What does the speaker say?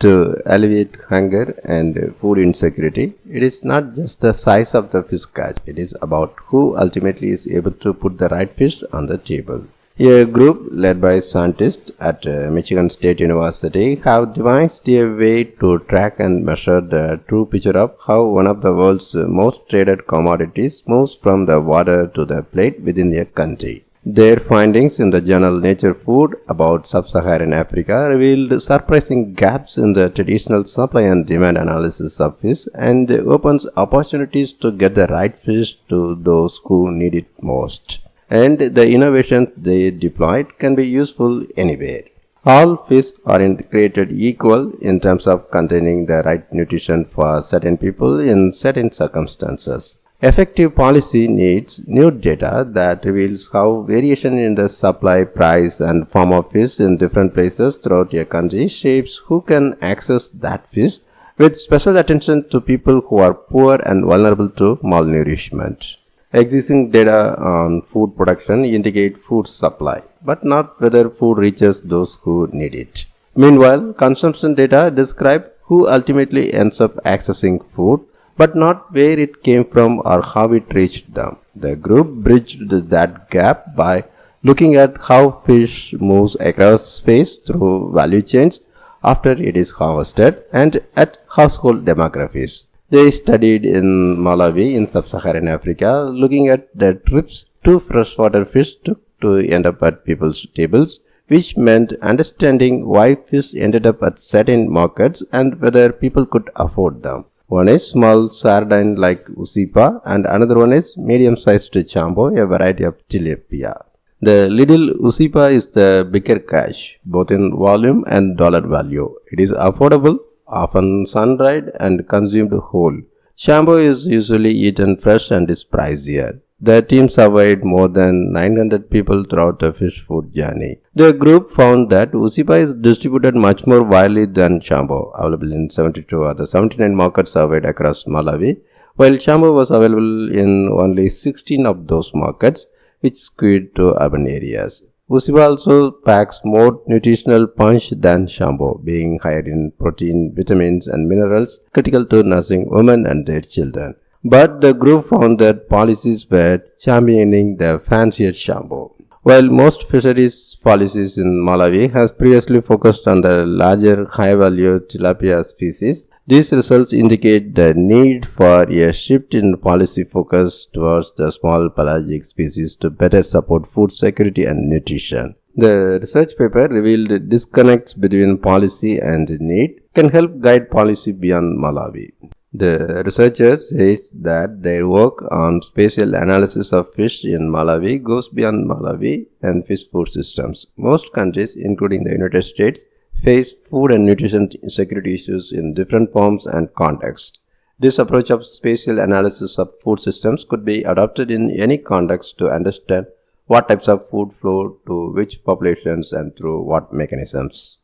to alleviate hunger and food insecurity, it is not just the size of the fish catch, it is about who ultimately is able to put the right fish on the table. A group led by scientists at Michigan State University have devised a way to track and measure the true picture of how one of the world's most traded commodities moves from the water to the plate within a country. Their findings in the journal Nature Food about Sub-Saharan Africa revealed surprising gaps in the traditional supply and demand analysis of fish and opens opportunities to get the right fish to those who need it most. And the innovations they deployed can be useful anywhere. All fish aren't created equal in terms of containing the right nutrition for certain people in certain circumstances. Effective policy needs new data that reveals how variation in the supply, price, and form of fish in different places throughout a country shapes who can access that fish, with special attention to people who are poor and vulnerable to malnourishment. Existing data on food production indicate food supply, but not whether food reaches those who need it. Meanwhile, consumption data describe who ultimately ends up accessing food, but not where it came from or how it reached them. The group bridged that gap by looking at how fish moves across space through value chains after it is harvested and at household demographics. They studied in Malawi in Sub-Saharan Africa, looking at the trips two freshwater fish took to end up at people's tables, which meant understanding why fish ended up at certain markets and whether people could afford them. One is small sardine like usipa and another one is medium-sized chambo, a variety of tilapia. The little usipa is the bigger catch, both in volume and dollar value. It is affordable, often sun-dried and consumed whole. Chambo is usually eaten fresh and is pricier. The team surveyed more than 900 people throughout the fish food journey. The group found that usipa is distributed much more widely than chambo, available in 72 of the 79 markets surveyed across Malawi, while chambo was available in only 16 of those markets, which skewed to urban areas. Usipa also packs more nutritional punch than chambo, being higher in protein, vitamins, and minerals critical to nursing women and their children. But the group found that policies were championing the fancier chambo. While most fisheries policies in Malawi has previously focused on the larger high-value tilapia species, these results indicate the need for a shift in policy focus towards the small pelagic species to better support food security and nutrition. The research paper revealed disconnects between policy and need can help guide policy beyond Malawi. The researchers say that their work on spatial analysis of fish in Malawi goes beyond Malawi and fish food systems. Most countries, including the United States, face food and nutrition security issues in different forms and contexts. This approach of spatial analysis of food systems could be adopted in any context to understand what types of food flow to which populations and through what mechanisms.